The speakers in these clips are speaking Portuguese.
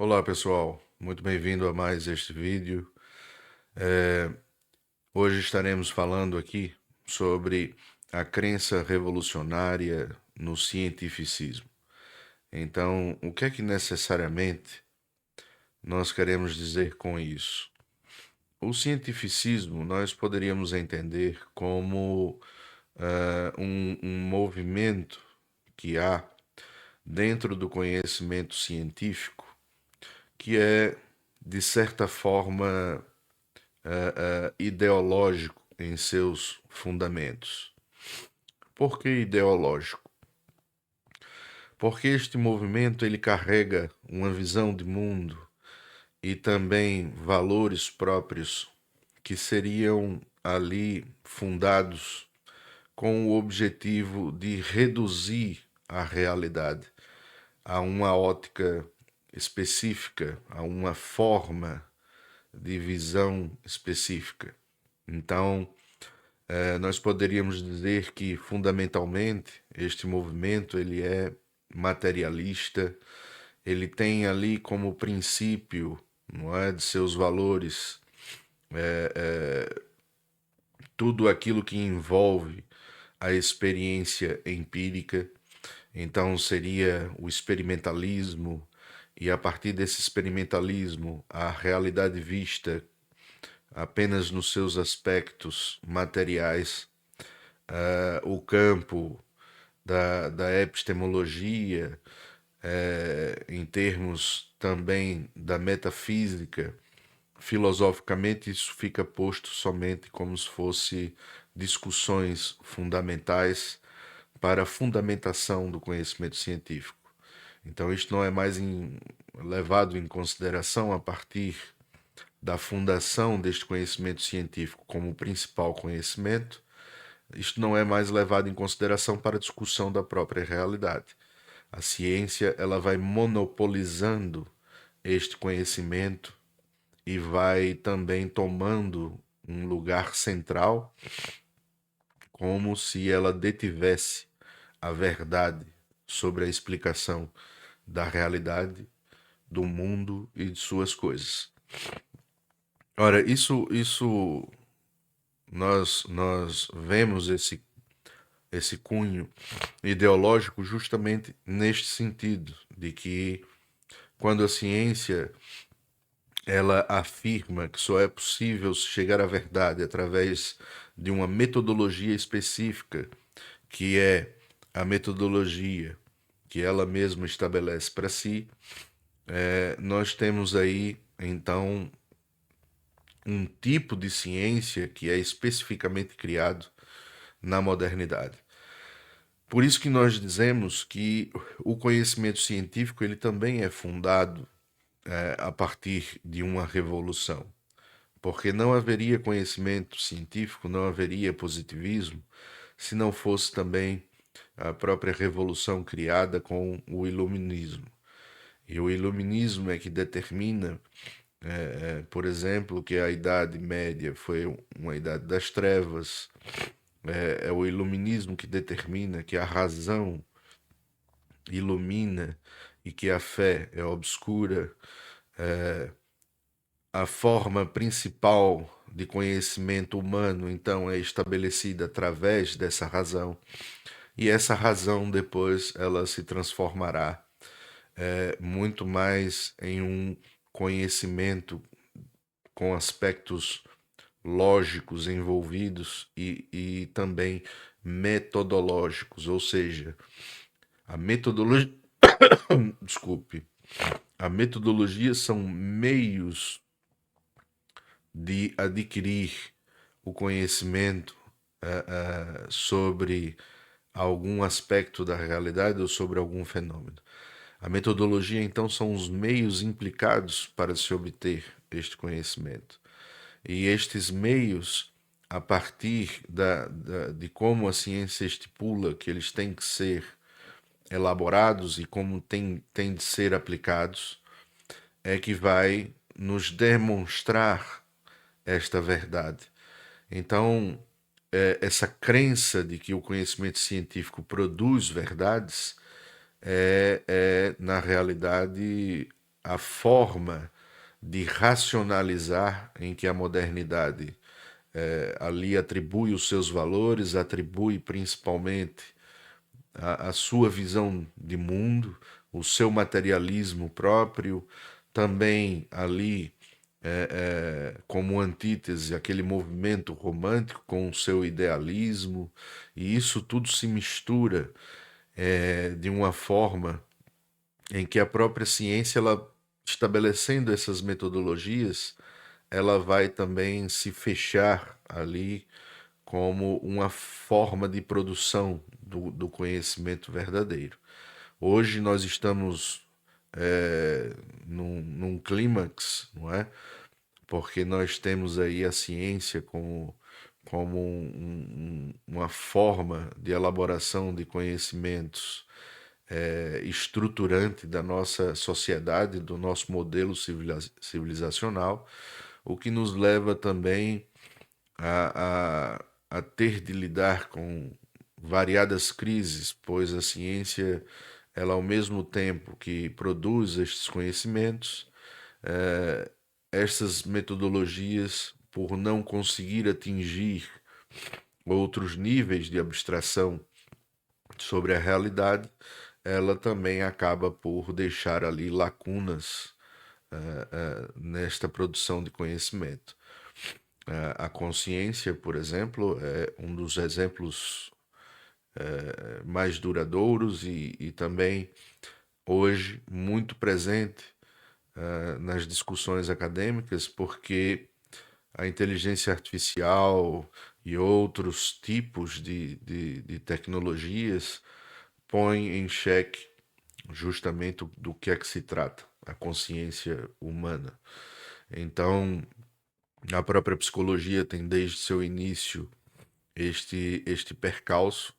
Olá pessoal, muito bem-vindo a mais este vídeo. Hoje estaremos falando aqui sobre a crença revolucionária no cientificismo. Então, o que é que necessariamente nós queremos dizer com isso? O cientificismo nós poderíamos entender como um movimento que há dentro do conhecimento científico que é, de certa forma, ideológico em seus fundamentos. Por que ideológico? Porque este movimento ele carrega uma visão de mundo e também valores próprios que seriam ali fundados com o objetivo de reduzir a realidade a uma ótica específica, a uma forma de visão específica. Então, nós poderíamos dizer que fundamentalmente este movimento ele é materialista, ele tem ali como princípio, não é, de seus valores, tudo aquilo que envolve a experiência empírica. Então seria o experimentalismo e a partir desse experimentalismo a realidade vista apenas nos seus aspectos materiais, o campo da epistemologia, em termos também da metafísica, filosoficamente isso fica posto somente como se fosse discussões fundamentais para a fundamentação do conhecimento científico. Então isto não é mais levado em consideração a partir da fundação deste conhecimento científico como principal conhecimento. Isto não é mais levado em consideração para a discussão da própria realidade. A ciência ela vai monopolizando este conhecimento e vai também tomando um lugar central, como se ela detivesse a verdade sobre a explicação da realidade, do mundo e de suas coisas. Ora, isso nós vemos esse cunho ideológico justamente neste sentido, de que quando a ciência ela afirma que só é possível chegar à verdade através de uma metodologia específica, que é a metodologia que ela mesma estabelece para si, nós temos aí então um tipo de ciência que é especificamente criado na modernidade. Por isso que nós dizemos que o conhecimento científico ele também é fundado a partir de uma revolução, porque não haveria conhecimento científico, não haveria positivismo, se não fosse também a própria revolução criada com o iluminismo. E o iluminismo é que determina, por exemplo, que a Idade Média foi uma idade das trevas, é o iluminismo que determina que a razão ilumina e que a fé é obscura. A forma principal de conhecimento humano, então, é estabelecida através dessa razão, e essa razão depois ela se transformará muito mais em um conhecimento com aspectos lógicos envolvidos e também metodológicos, ou seja, a metodologia, desculpe, a metodologia são meios de adquirir o conhecimento sobre algum aspecto da realidade ou sobre algum fenômeno. A metodologia, então, são os meios implicados para se obter este conhecimento. E estes meios, a partir de como a ciência estipula que eles têm que ser elaborados e como têm de ser aplicados, é que vai nos demonstrar esta verdade. Então, essa crença de que o conhecimento científico produz verdades na realidade, a forma de racionalizar em que a modernidade ali atribui os seus valores, atribui principalmente a sua visão de mundo, o seu materialismo próprio, também ali como antítese aquele movimento romântico com o seu idealismo, e isso tudo se mistura de uma forma em que a própria ciência, ela estabelecendo essas metodologias, ela vai também se fechar ali como uma forma de produção do conhecimento verdadeiro. Hoje nós estamos num clímax, não é? Porque nós temos aí a ciência como uma forma de elaboração de conhecimentos estruturante da nossa sociedade, do nosso modelo civilizacional, o que nos leva também a ter de lidar com variadas crises, pois a ciência, ela ao mesmo tempo que produz estes conhecimentos, estas metodologias, por não conseguir atingir outros níveis de abstração sobre a realidade, ela também acaba por deixar ali lacunas nesta produção de conhecimento. A consciência, por exemplo, é um dos exemplos mais duradouros e também hoje muito presente nas discussões acadêmicas, porque a inteligência artificial e outros tipos de tecnologias põem em xeque justamente do que é que se trata, a consciência humana. Então, a própria psicologia tem desde seu início este percalço.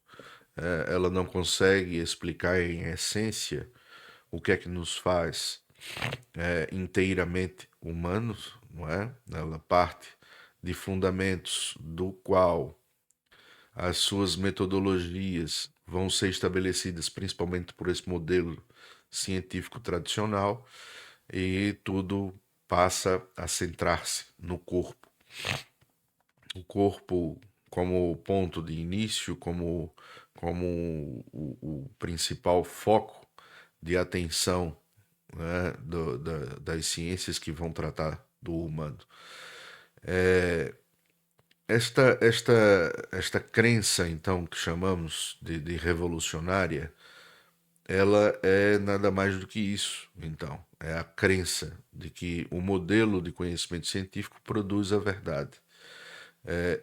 Ela não consegue explicar em essência o que é que nos faz inteiramente humanos, não é? Ela parte de fundamentos do qual as suas metodologias vão ser estabelecidas principalmente por esse modelo científico tradicional, e tudo passa a centrar-se no corpo. O corpo como ponto de início, como o principal foco de atenção, né, das ciências que vão tratar do humano. Esta crença, então, que chamamos de revolucionária, ela é nada mais do que isso. Então, é a crença de que o modelo de conhecimento científico produz a verdade.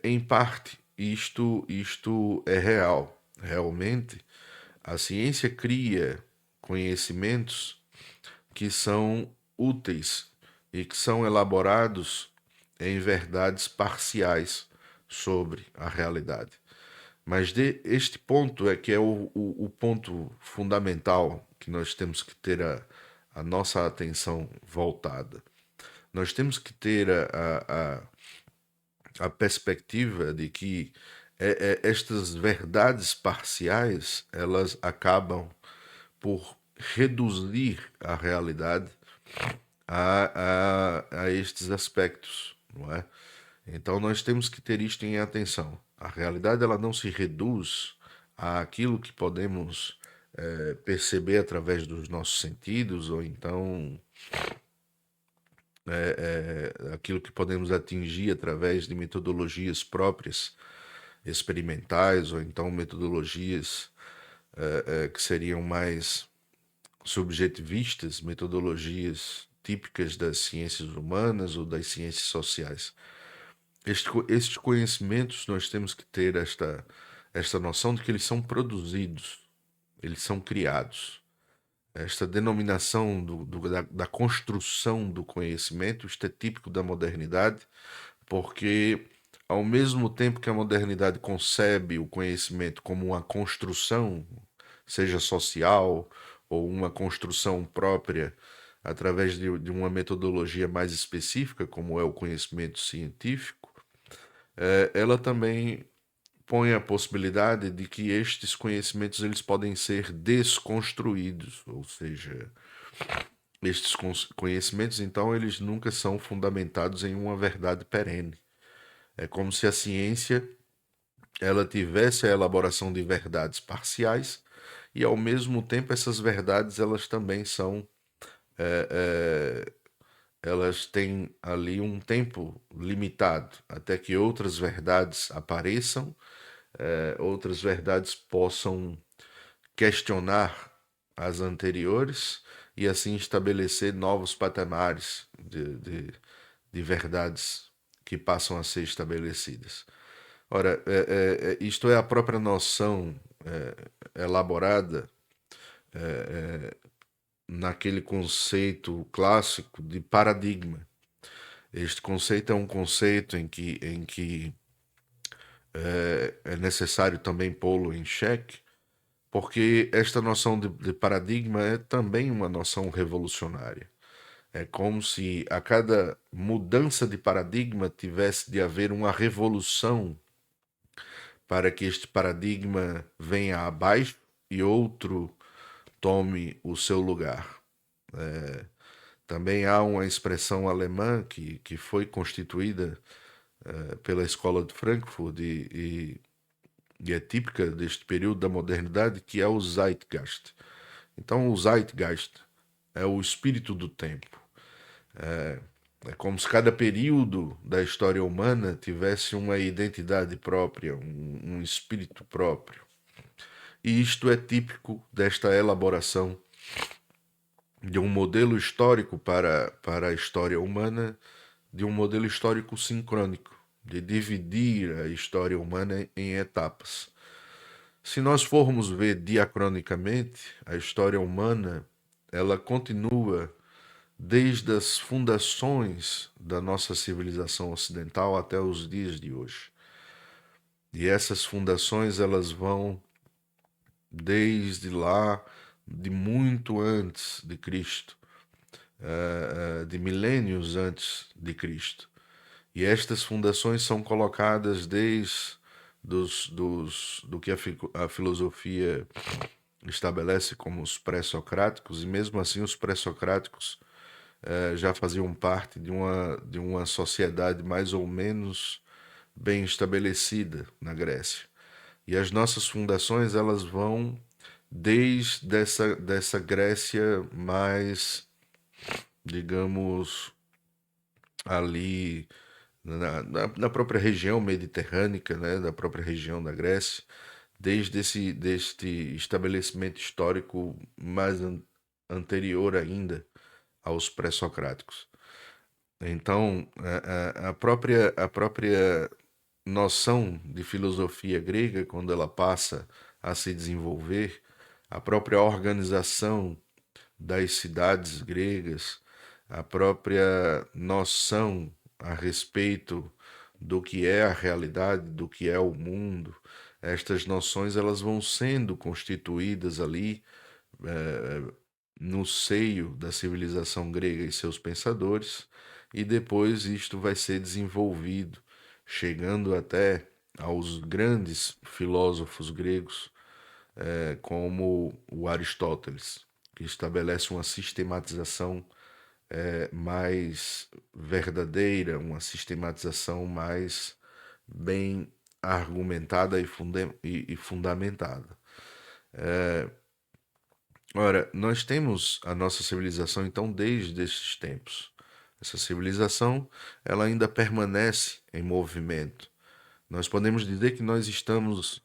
Em parte, isto é real. Realmente, a ciência cria conhecimentos que são úteis e que são elaborados em verdades parciais sobre a realidade. Mas este ponto é que é o ponto fundamental que nós temos que ter a nossa atenção voltada. Nós temos que ter a perspectiva de que estas verdades parciais, elas acabam por reduzir a realidade a estes aspectos, não é? Então nós temos que ter isto em atenção. A realidade, ela não se reduz àquilo que podemos perceber através dos nossos sentidos, ou então aquilo que podemos atingir através de metodologias próprias, experimentais, ou então metodologias que seriam mais subjetivistas, metodologias típicas das ciências humanas ou das ciências sociais. Estes conhecimentos, nós temos que ter esta noção de que eles são produzidos, eles são criados. Esta denominação da construção do conhecimento, isto é típico da modernidade, porque ao mesmo tempo que a modernidade concebe o conhecimento como uma construção, seja social ou uma construção própria através de uma metodologia mais específica, como é o conhecimento científico, ela também põe a possibilidade de que estes conhecimentos eles podem ser desconstruídos, ou seja, Estes conhecimentos, então, eles nunca são fundamentados em uma verdade perene. É como se a ciência ela tivesse a elaboração de verdades parciais e, ao mesmo tempo, essas verdades elas também são elas têm ali um tempo limitado até que outras verdades apareçam, outras verdades possam questionar as anteriores e assim estabelecer novos patamares de verdades que passam a ser estabelecidas. Ora, isto é a própria noção elaborada naquele conceito clássico de paradigma. Este conceito é um conceito em que é necessário também pô-lo em xeque, porque esta noção de paradigma é também uma noção revolucionária. É como se a cada mudança de paradigma tivesse de haver uma revolução para que este paradigma venha abaixo e outro tome o seu lugar. Também há uma expressão alemã que foi constituída pela Escola de Frankfurt e é típica deste período da modernidade, que é o Zeitgeist. Então, o Zeitgeist é o espírito do tempo. É como se cada período da história humana tivesse uma identidade própria, um espírito próprio. E isto é típico desta elaboração de um modelo histórico para a história humana, de um modelo histórico sincrônico, de dividir a história humana em etapas. Se nós formos ver diacronicamente, a história humana, ela continua desde as fundações da nossa civilização ocidental até os dias de hoje. E essas fundações, elas vão desde lá, de muito antes de Cristo, de milênios antes de Cristo. E estas fundações são colocadas desde do que a filosofia estabelece como os pré-socráticos, e mesmo assim os pré-socráticos já faziam parte de uma sociedade mais ou menos bem estabelecida na Grécia. E as nossas fundações elas vão desde dessa Grécia mais, digamos, ali na própria região mediterrânea, né, da própria região da Grécia, desde deste estabelecimento histórico mais anterior ainda aos pré-socráticos. Então, a própria noção de filosofia grega, quando ela passa a se desenvolver, a própria organização das cidades gregas, a própria noção a respeito do que é a realidade, do que é o mundo, estas noções elas vão sendo constituídas ali no seio da civilização grega e seus pensadores, e depois isto vai ser desenvolvido, chegando até aos grandes filósofos gregos, como o Aristóteles, que estabelece uma sistematização mais verdadeira, uma sistematização mais bem argumentada e fundamentada. Ora, nós temos a nossa civilização então desde esses tempos. Essa civilização, ela ainda permanece em movimento. Nós podemos dizer que nós estamos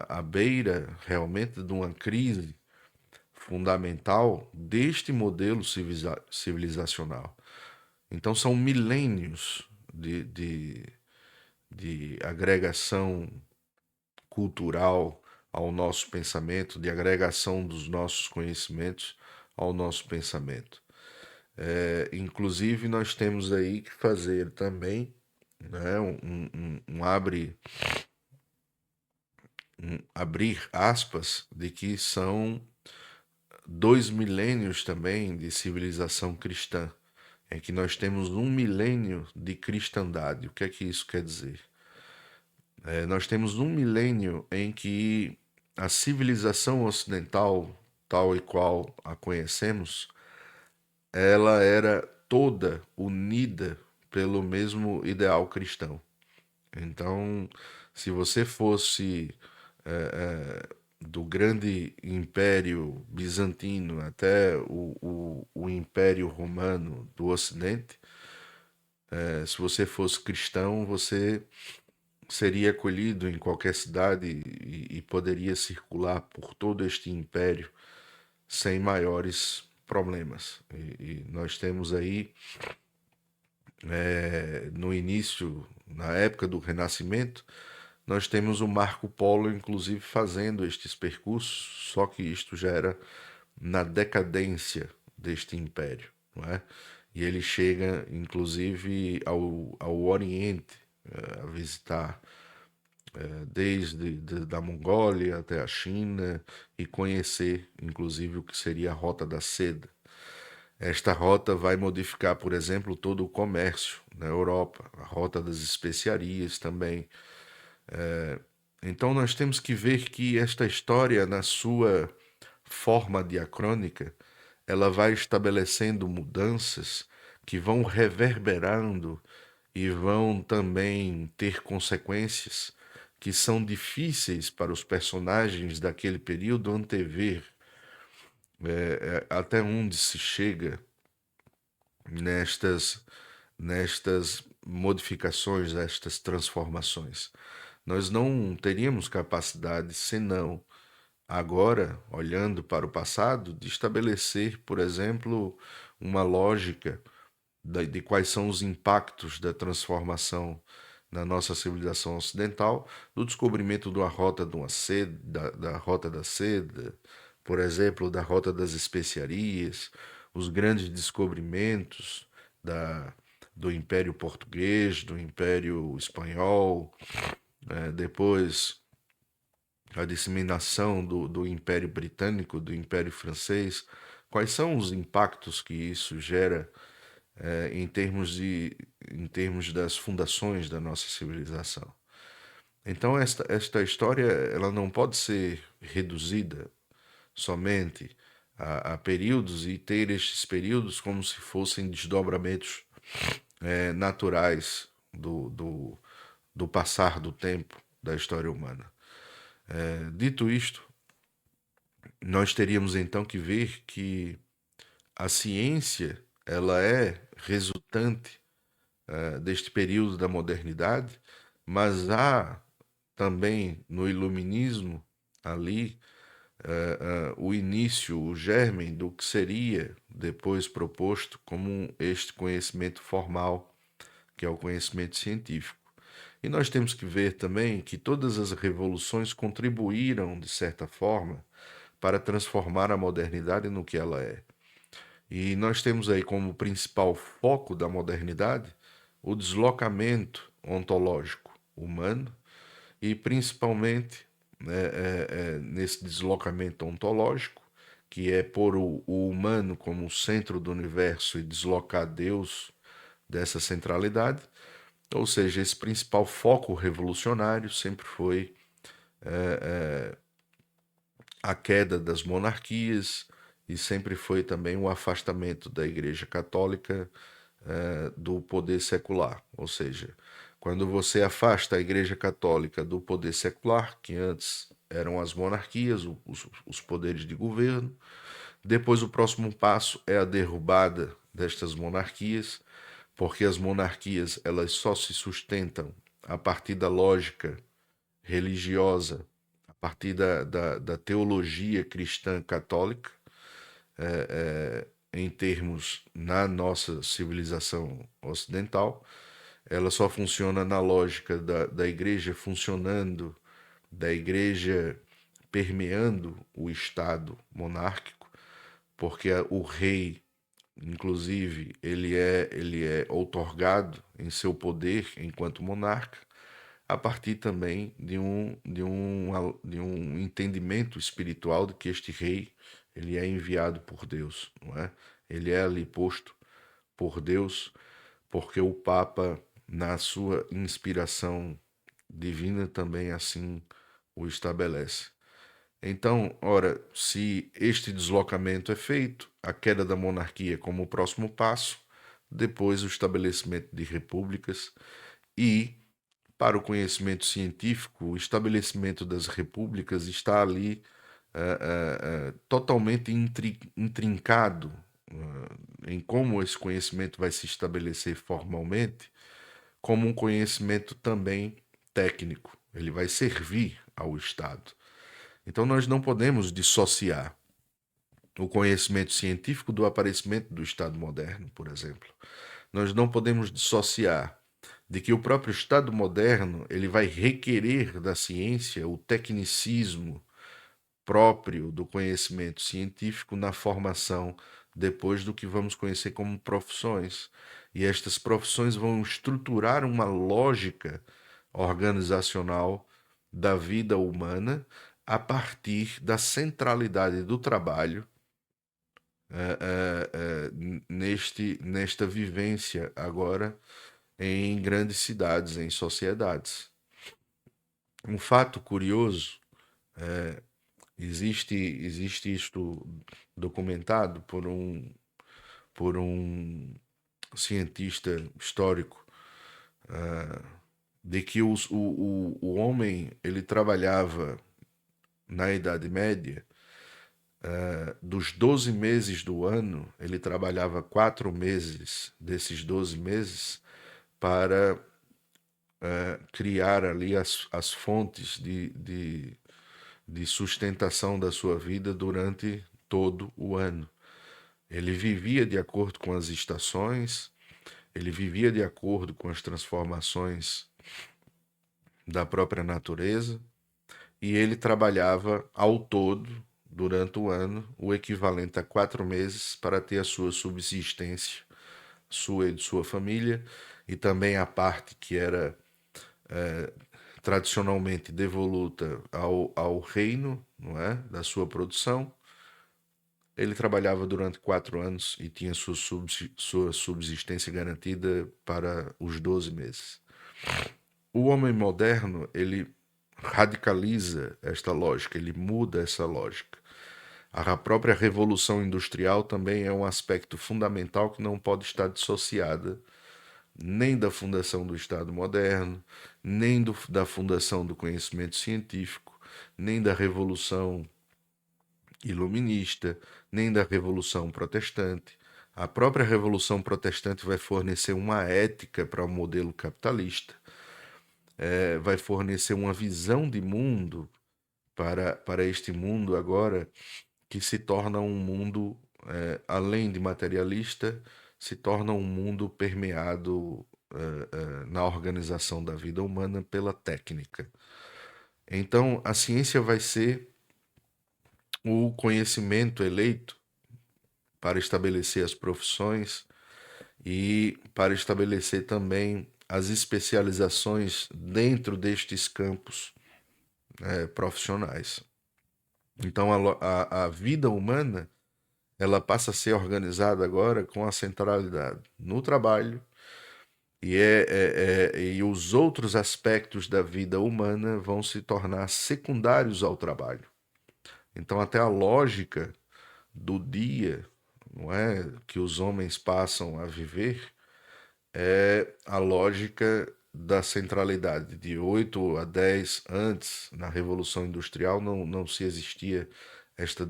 à beira realmente de uma crise fundamental deste modelo civilizacional. Então são milênios de agregação cultural ao nosso pensamento, de agregação dos nossos conhecimentos ao nosso pensamento. Inclusive, nós temos aí que fazer também, né, abrir aspas, de que são 2 milênios também de civilização cristã, em que nós temos 1 milênio de cristandade. O que é que isso quer dizer? Nós temos 1 milênio em que a civilização ocidental, tal e qual a conhecemos, ela era toda unida pelo mesmo ideal cristão. Então, se você fosse do grande Império Bizantino até o Império Romano do Ocidente, se você fosse cristão, você seria acolhido em qualquer cidade e poderia circular por todo este império sem maiores problemas. E nós temos aí, no início, na época do Renascimento, nós temos o Marco Polo, inclusive, fazendo estes percursos, só que isto já era na decadência deste império, não é? E ele chega, inclusive, ao Oriente, a visitar da Mongólia até a China e conhecer, inclusive, o que seria a Rota da Seda. Esta rota vai modificar, por exemplo, todo o comércio na Europa, a Rota das Especiarias também. Então nós temos que ver que esta história, na sua forma diacrônica, ela vai estabelecendo mudanças que vão reverberando e vão também ter consequências que são difíceis para os personagens daquele período antever até onde se chega nestas, nestas modificações, nestas transformações. Nós não teríamos capacidade, senão agora, olhando para o passado, de estabelecer, por exemplo, uma lógica de quais são os impactos da transformação na nossa civilização ocidental, do descobrimento da rota de uma seda, da rota da seda, por exemplo, da rota das especiarias, os grandes descobrimentos da, do Império Português, do Império Espanhol, depois a disseminação do Império Britânico, do Império Francês, quais são os impactos que isso gera em termos das fundações da nossa civilização. Então esta história ela não pode ser reduzida somente a períodos e ter estes períodos como se fossem desdobramentos naturais do passar do tempo da história humana. Dito isto, nós teríamos então que ver que a ciência ela é resultante deste período da modernidade, mas há também no iluminismo ali o início, o germe do que seria depois proposto como este conhecimento formal, que é o conhecimento científico. E nós temos que ver também que todas as revoluções contribuíram, de certa forma, para transformar a modernidade no que ela é. E nós temos aí como principal foco da modernidade o deslocamento ontológico humano e principalmente nesse deslocamento ontológico, que é pôr o humano como centro do universo e deslocar Deus dessa centralidade, ou seja, esse principal foco revolucionário sempre foi a queda das monarquias e sempre foi também o afastamento da Igreja Católica do poder secular. Ou seja, quando você afasta a Igreja Católica do poder secular, que antes eram as monarquias, os poderes de governo, depois o próximo passo é a derrubada destas monarquias, porque as monarquias elas só se sustentam a partir da lógica religiosa, a partir da teologia cristã católica, em termos na nossa civilização ocidental. Ela só funciona na lógica da igreja funcionando, da igreja permeando o Estado monárquico, porque o rei, inclusive, ele é outorgado em seu poder enquanto monarca, a partir também de um entendimento espiritual de que este rei ele é enviado por Deus, não é? Ele é ali posto por Deus, porque o Papa, na sua inspiração divina, também assim o estabelece. Então, ora, se este deslocamento é feito, a queda da monarquia como o próximo passo, depois o estabelecimento de repúblicas e, para o conhecimento científico, o estabelecimento das repúblicas está ali totalmente intrincado em como esse conhecimento vai se estabelecer formalmente, como um conhecimento também técnico. Ele vai servir ao Estado. Então, nós não podemos dissociar o conhecimento científico do aparecimento do Estado moderno, por exemplo. Nós não podemos dissociar de que o próprio Estado moderno ele vai requerer da ciência o tecnicismo próprio do conhecimento científico na formação depois do que vamos conhecer como profissões. E estas profissões vão estruturar uma lógica organizacional da vida humana a partir da centralidade do trabalho nesta vivência agora em grandes cidades, em sociedades. Um fato curioso, existe isto documentado por um cientista histórico, de que o homem ele trabalhava na Idade Média, dos 12 meses do ano, ele trabalhava 4 meses desses 12 meses para criar ali as fontes de sustentação da sua vida durante todo o ano. Ele vivia de acordo com as estações, ele vivia de acordo com as transformações da própria natureza e ele trabalhava ao todo, durante o ano, o equivalente a 4 meses para ter a sua subsistência, sua e de sua família, e também a parte que era tradicionalmente devoluta ao reino, não é, da sua produção. Ele trabalhava durante 4 anos e tinha sua subsistência garantida para os 12 meses. O homem moderno, ele radicaliza esta lógica, ele muda essa lógica. A própria revolução industrial também é um aspecto fundamental que não pode estar dissociada nem da fundação do Estado moderno, nem da fundação do conhecimento científico, nem da revolução iluminista, nem da Revolução Protestante. A própria Revolução Protestante vai fornecer uma ética para o modelo capitalista, vai fornecer uma visão de mundo para este mundo agora que se torna um mundo, além de materialista, se torna um mundo permeado na organização da vida humana pela técnica. Então, a ciência vai ser o conhecimento eleito para estabelecer as profissões e para estabelecer também as especializações dentro destes campos profissionais. Então a vida humana ela passa a ser organizada agora com a centralidade no trabalho e os outros aspectos da vida humana vão se tornar secundários ao trabalho. Então até a lógica do dia, não é, que os homens passam a viver é a lógica da centralidade. De 8 a 10 antes, na Revolução Industrial, não se existia esta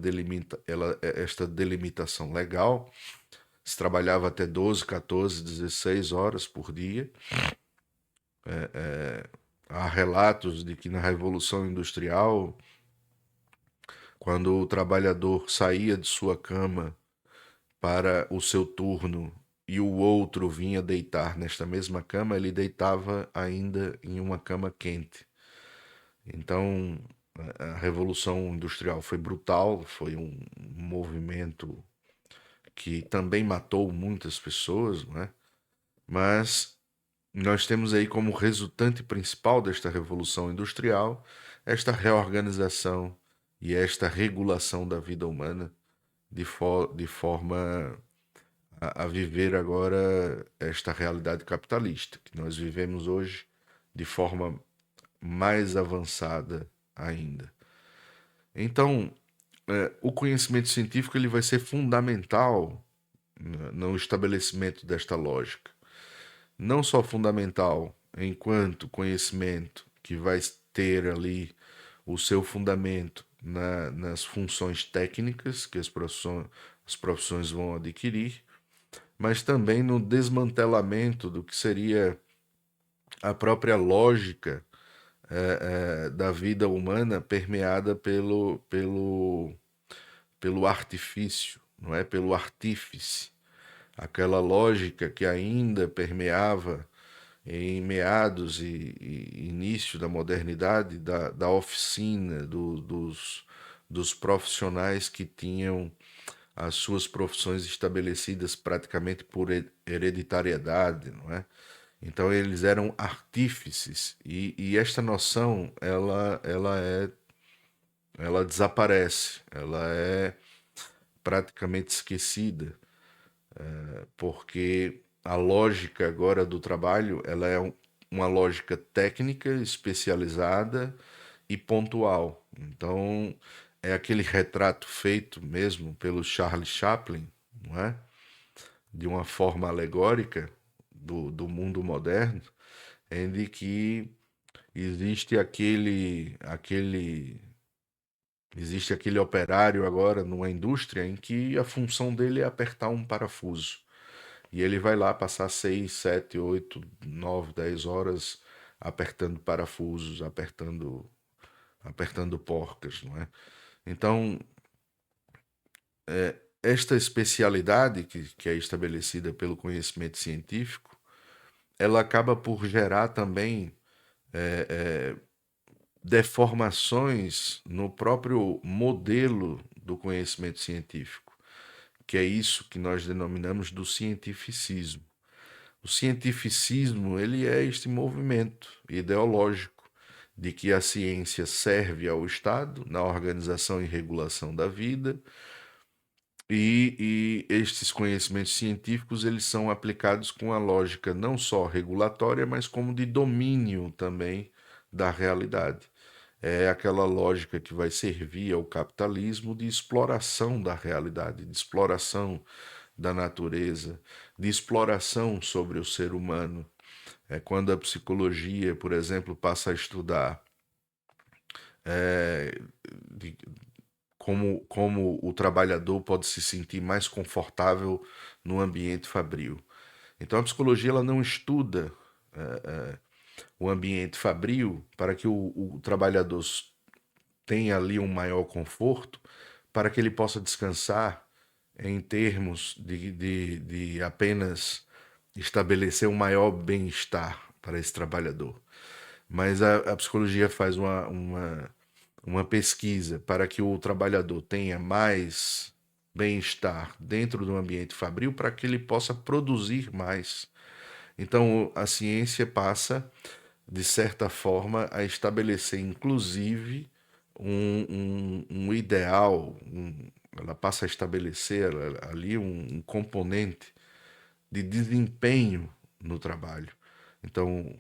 delimitação legal. Se trabalhava até 12, 14, 16 horas por dia. Há relatos de que na Revolução Industrial, quando o trabalhador saía de sua cama para o seu turno e o outro vinha deitar nesta mesma cama, ele deitava ainda em uma cama quente. Então, a Revolução Industrial foi brutal, foi um movimento que também matou muitas pessoas, não é? Mas nós temos aí como resultante principal desta Revolução Industrial esta reorganização e esta regulação da vida humana de forma a viver agora esta realidade capitalista que nós vivemos hoje de forma mais avançada ainda. Então, o conhecimento científico ele vai ser fundamental no estabelecimento desta lógica. Não só fundamental enquanto conhecimento que vai ter ali o seu fundamento nas funções técnicas que as profissões vão adquirir, mas também no desmantelamento do que seria a própria lógica da vida humana permeada pelo artifício, não é? Pelo artífice. Aquela lógica que ainda permeava em meados e início da modernidade, da oficina, dos profissionais que tinham as suas profissões estabelecidas praticamente por hereditariedade, não é? Então eles eram artífices e esta noção ela desaparece, ela é praticamente esquecida, porque a lógica agora do trabalho ela é uma lógica técnica, especializada e pontual. Então é aquele retrato feito mesmo pelo Charles Chaplin, não é? De uma forma alegórica do mundo moderno, em de que existe existe aquele operário agora numa indústria em que a função dele é apertar um parafuso. E ele vai lá passar 6, 7, 8, 9, 10 horas apertando parafusos, apertando porcas, não é? Então, esta especialidade que é estabelecida pelo conhecimento científico, ela acaba por gerar também deformações no próprio modelo do conhecimento científico, que é isso que nós denominamos do cientificismo. O cientificismo, ele é este movimento ideológico de que a ciência serve ao Estado na organização e regulação da vida e estes conhecimentos científicos eles são aplicados com a lógica não só regulatória, mas como de domínio também da realidade. É aquela lógica que vai servir ao capitalismo de exploração da realidade, de exploração da natureza, de exploração sobre o ser humano. É quando a psicologia, por exemplo, passa a estudar é, de, como o trabalhador pode se sentir mais confortável no ambiente fabril. Então a psicologia ela não estuda o ambiente fabril para que o trabalhador tenha ali um maior conforto, para que ele possa descansar em termos de apenas estabelecer um maior bem-estar para esse trabalhador. Mas a psicologia faz uma pesquisa para que o trabalhador tenha mais bem-estar dentro do ambiente fabril para que ele possa produzir mais. Então, a ciência passa, de certa forma, a estabelecer, inclusive, um ideal, ela passa a estabelecer ali um componente de desempenho no trabalho. Então,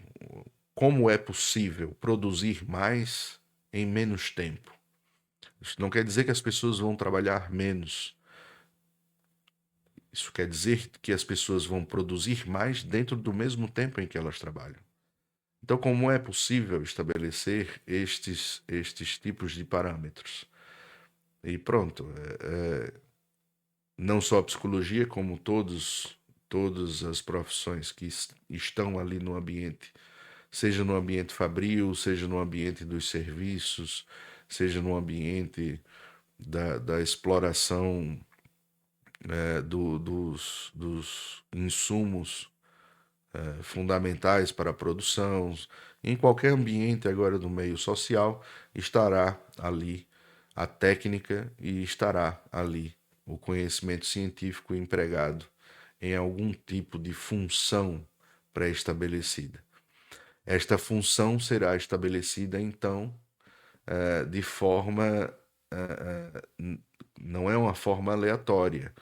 como é possível produzir mais em menos tempo? Isso não quer dizer que as pessoas vão trabalhar menos. Isso quer dizer que as pessoas vão produzir mais dentro do mesmo tempo em que elas trabalham. Então, como é possível estabelecer estes tipos de parâmetros? E pronto, não só a psicologia, como todas as profissões que estão ali no ambiente, seja no ambiente fabril, seja no ambiente dos serviços, seja no ambiente da exploração dos insumos fundamentais para a produção, em qualquer ambiente agora do meio social, estará ali a técnica e estará ali o conhecimento científico empregado em algum tipo de função pré-estabelecida. Esta função será estabelecida, então, de forma. Não é uma forma aleatória.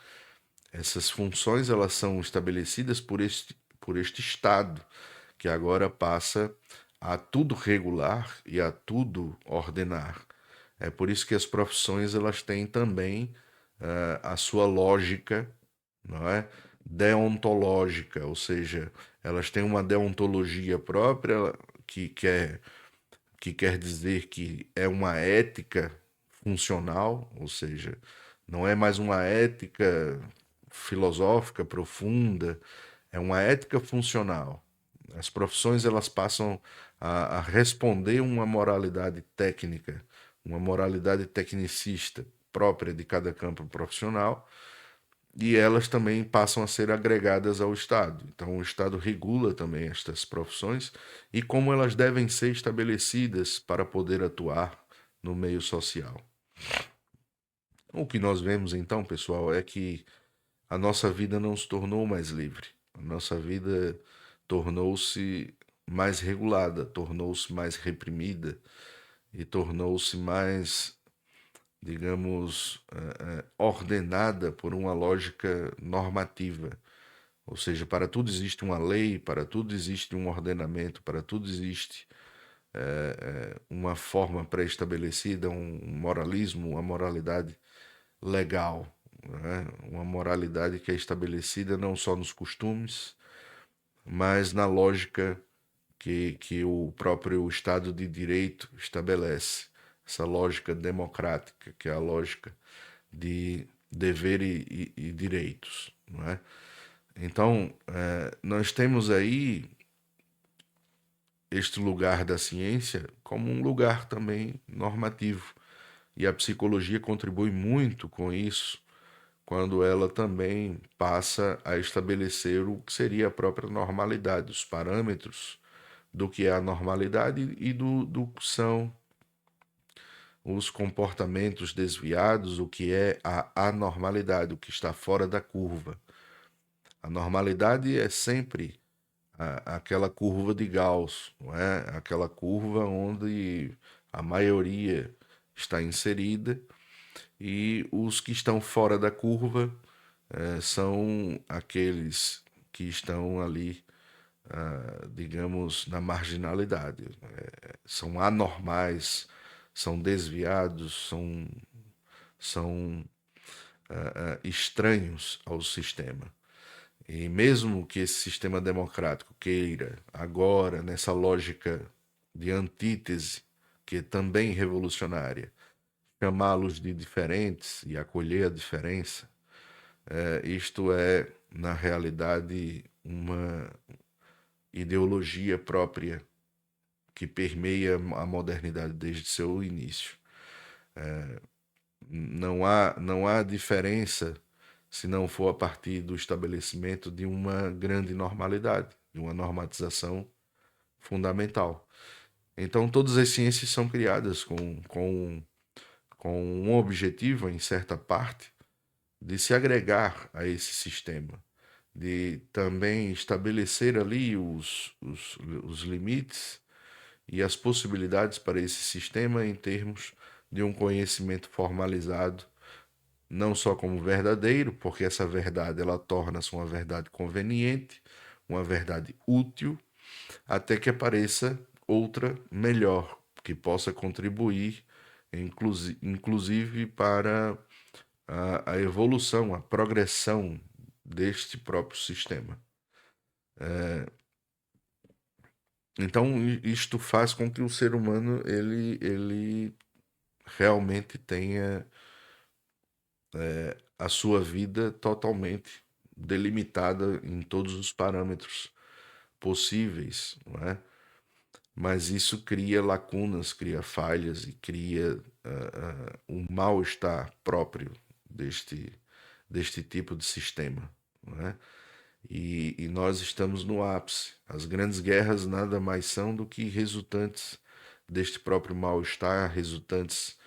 Essas funções elas são estabelecidas por este Estado, que agora passa a tudo regular e a tudo ordenar. É por isso que as profissões elas têm também a sua lógica, não é? Deontológica, ou seja, elas têm uma deontologia própria que quer dizer que é uma ética funcional, ou seja, não é mais uma ética filosófica profunda, é uma ética funcional. As profissões elas passam a responder uma moralidade técnica, uma moralidade tecnicista própria de cada campo profissional, e elas também passam a ser agregadas ao Estado. Então, o Estado regula também estas profissões e como elas devem ser estabelecidas para poder atuar no meio social. O que nós vemos então, pessoal, é que a nossa vida não se tornou mais livre. A nossa vida tornou-se mais regulada, tornou-se mais reprimida e tornou-se mais, digamos, ordenada por uma lógica normativa. Ou seja, para tudo existe uma lei, para tudo existe um ordenamento, para tudo existe uma forma pré-estabelecida, um moralismo, uma moralidade legal, né? Uma moralidade que é estabelecida não só nos costumes, mas na lógica que o próprio Estado de Direito estabelece. Essa lógica democrática, que é a lógica de dever e direitos, não é? Então, nós temos aí este lugar da ciência como um lugar também normativo. E a psicologia contribui muito com isso, quando ela também passa a estabelecer o que seria a própria normalidade, os parâmetros do que é a normalidade e do que são os comportamentos desviados, o que é a anormalidade, o que está fora da curva. A normalidade é sempre aquela curva de Gauss, não é? Aquela curva onde a maioria está inserida e os que estão fora da curva são aqueles que estão ali, digamos, na marginalidade. São anormais, são desviados, são estranhos ao sistema. E mesmo que esse sistema democrático queira, agora, nessa lógica de antítese, que é também revolucionária, chamá-los de diferentes e acolher a diferença, isto é, na realidade, uma ideologia própria que permeia a modernidade desde seu início. Não há diferença se não for a partir do estabelecimento de uma grande normalidade, de uma normatização fundamental. Então, todas as ciências são criadas com um objetivo, em certa parte, de se agregar a esse sistema, de também estabelecer ali os limites e as possibilidades para esse sistema em termos de um conhecimento formalizado, não só como verdadeiro, porque essa verdade ela torna-se uma verdade conveniente, uma verdade útil, até que apareça outra melhor, que possa contribuir, inclusive para a evolução, a progressão deste próprio sistema. Então, isto faz com que o ser humano ele realmente tenha a sua vida totalmente delimitada em todos os parâmetros possíveis, não é? Mas isso cria lacunas, cria falhas e cria um mal-estar próprio deste tipo de sistema, não é? E nós estamos no ápice. As grandes guerras nada mais são do que resultantes deste próprio mal-estar, resultantes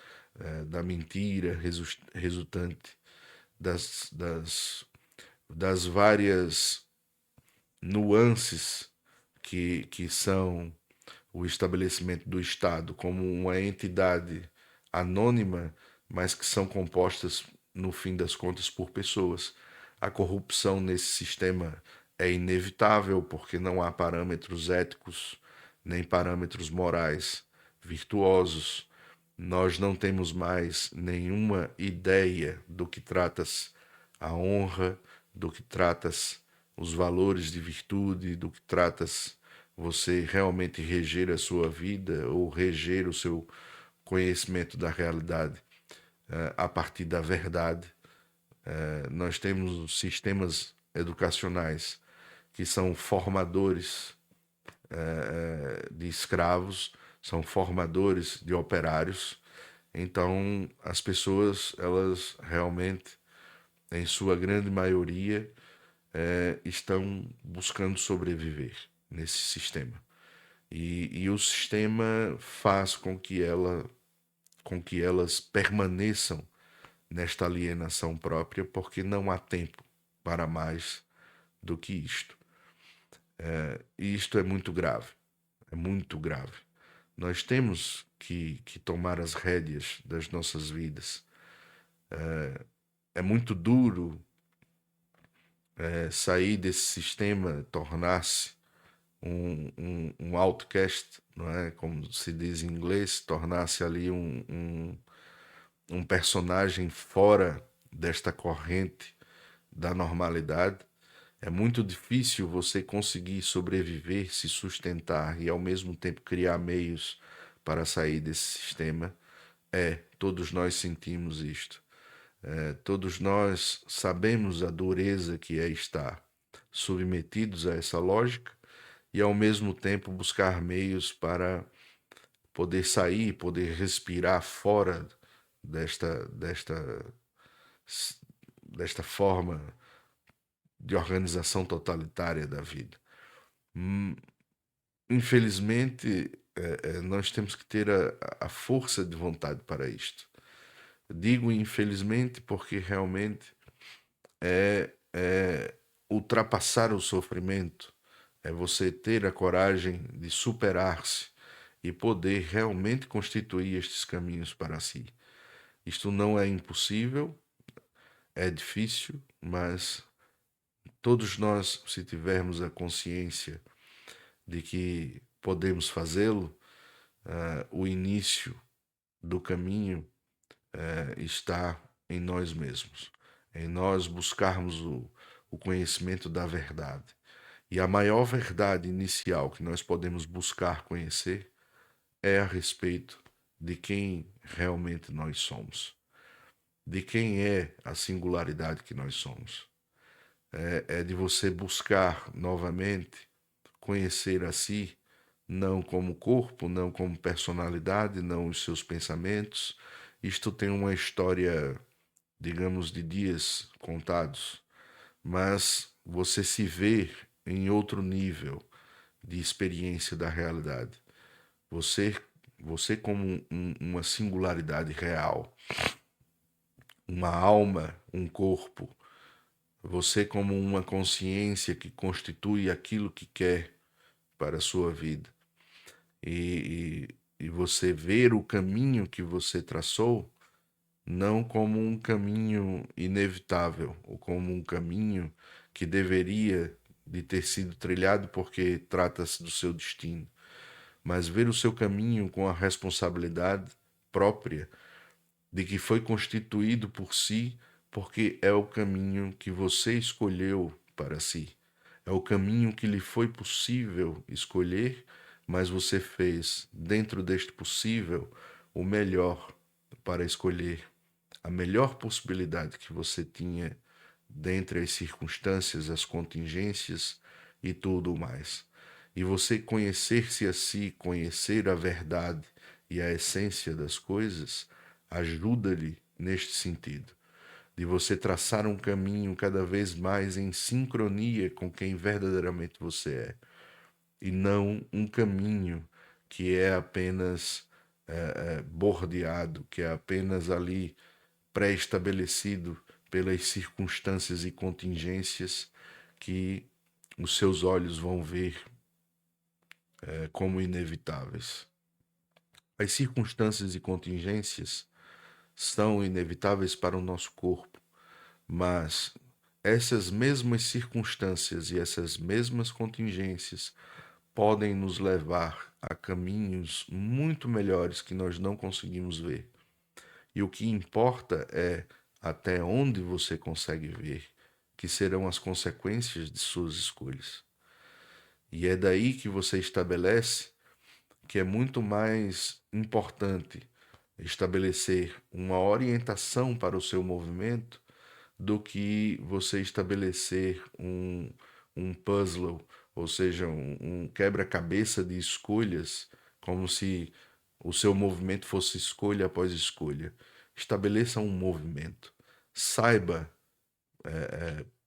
da mentira, resultante das várias nuances que são o estabelecimento do Estado como uma entidade anônima, mas que são compostas, no fim das contas, por pessoas. A corrupção nesse sistema é inevitável porque não há parâmetros éticos nem parâmetros morais virtuosos. Nós não temos mais nenhuma ideia do que trata-se a honra, do que trata-se os valores de virtude, do que trata-se você realmente reger a sua vida ou reger o seu conhecimento da realidade a partir da verdade. Nós temos sistemas educacionais que são formadores de escravos, são formadores de operários. Então, as pessoas, elas realmente, em sua grande maioria, estão buscando sobreviver nesse sistema. E o sistema faz com que elas permaneçam nesta alienação própria, porque não há tempo para mais do que isto. E isto é muito grave, é muito grave. Nós temos que tomar as rédeas das nossas vidas. É muito duro sair desse sistema, tornar-se um outcast, não é? Como se diz em inglês, tornar-se ali um personagem fora desta corrente da normalidade. É muito difícil você conseguir sobreviver, se sustentar e ao mesmo tempo criar meios para sair desse sistema. Todos nós sentimos isto. Todos nós sabemos a dureza que é estar submetidos a essa lógica e ao mesmo tempo buscar meios para poder sair, poder respirar fora desta, desta, desta forma de organização totalitária da vida. Infelizmente, nós temos que ter a força de vontade para isto. Digo infelizmente porque realmente é ultrapassar o sofrimento, é você ter a coragem de superar-se e poder realmente constituir estes caminhos para si. Isto não é impossível, é difícil, mas todos nós, se tivermos a consciência de que podemos fazê-lo, o início do caminho está em nós mesmos, em nós buscarmos o conhecimento da verdade. E a maior verdade inicial que nós podemos buscar conhecer é a respeito de quem realmente nós somos, de quem é a singularidade que nós somos. É de você buscar novamente conhecer a si, não como corpo, não como personalidade, não os seus pensamentos. Isto tem uma história, digamos, de dias contados, mas você se vê em outro nível de experiência da realidade. Você, você como uma singularidade real, uma alma, um corpo, você como uma consciência que constitui aquilo que quer para a sua vida. E você ver o caminho que você traçou não como um caminho inevitável ou como um caminho que deveria de ter sido trilhado porque trata-se do seu destino, mas ver o seu caminho com a responsabilidade própria de que foi constituído por si, porque é o caminho que você escolheu para si. É o caminho que lhe foi possível escolher, mas você fez, dentro deste possível, o melhor para escolher a melhor possibilidade que você tinha dentre as circunstâncias, as contingências e tudo mais. E você conhecer-se a si, conhecer a verdade e a essência das coisas, ajuda-lhe neste sentido, de você traçar um caminho cada vez mais em sincronia com quem verdadeiramente você é, e não um caminho que é apenas bordeado, que é apenas ali pré-estabelecido pelas circunstâncias e contingências que os seus olhos vão ver como inevitáveis. As circunstâncias e contingências são inevitáveis para o nosso corpo, mas essas mesmas circunstâncias e essas mesmas contingências podem nos levar a caminhos muito melhores que nós não conseguimos ver. E o que importa é até onde você consegue ver, que serão as consequências de suas escolhas. E é daí que você estabelece que é muito mais importante estabelecer uma orientação para o seu movimento do que você estabelecer um puzzle, ou seja, um quebra-cabeça de escolhas, como se o seu movimento fosse escolha após escolha. Estabeleça um movimento. Saiba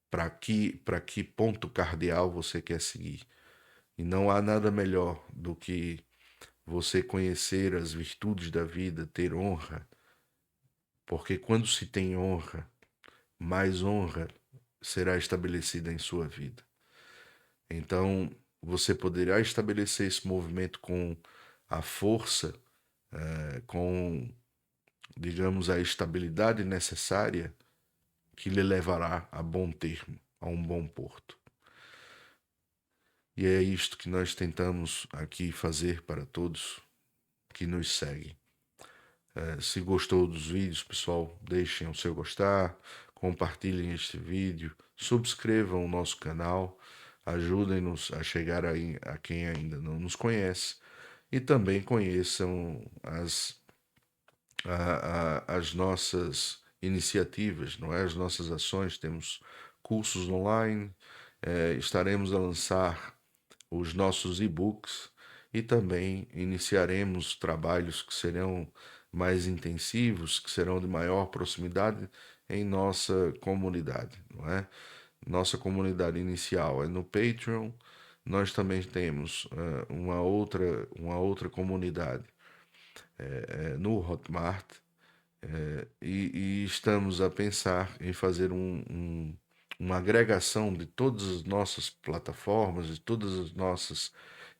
para que ponto cardeal você quer seguir. E não há nada melhor do que você conhecer as virtudes da vida, ter honra, porque quando se tem honra, mais honra será estabelecida em sua vida. Então, você poderá estabelecer esse movimento com a força, com, digamos, a estabilidade necessária que lhe levará a bom termo, a um bom porto. E é isto que nós tentamos aqui fazer para todos que nos seguem. Se gostou dos vídeos, pessoal, deixem o seu gostar, compartilhem este vídeo, subscrevam o nosso canal, ajudem-nos a chegar a quem ainda não nos conhece e também conheçam as nossas iniciativas, não é? As nossas ações. Temos cursos online, estaremos a lançar os nossos e-books e também iniciaremos trabalhos que serão mais intensivos, que serão de maior proximidade em nossa comunidade, não é? Nossa comunidade inicial é no Patreon. Nós também temos uma outra comunidade no Hotmart, e estamos a pensar em fazer uma agregação de todas as nossas plataformas, de todas as nossas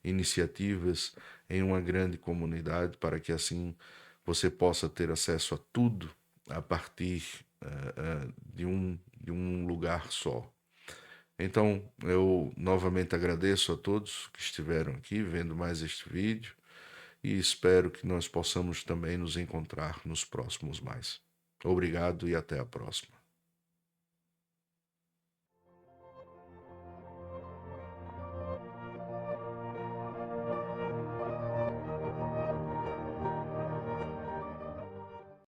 iniciativas em uma grande comunidade, para que assim você possa ter acesso a tudo a partir de um lugar só. Então, eu novamente agradeço a todos que estiveram aqui vendo mais este vídeo e espero que nós possamos também nos encontrar nos próximos mais. Obrigado e até a próxima.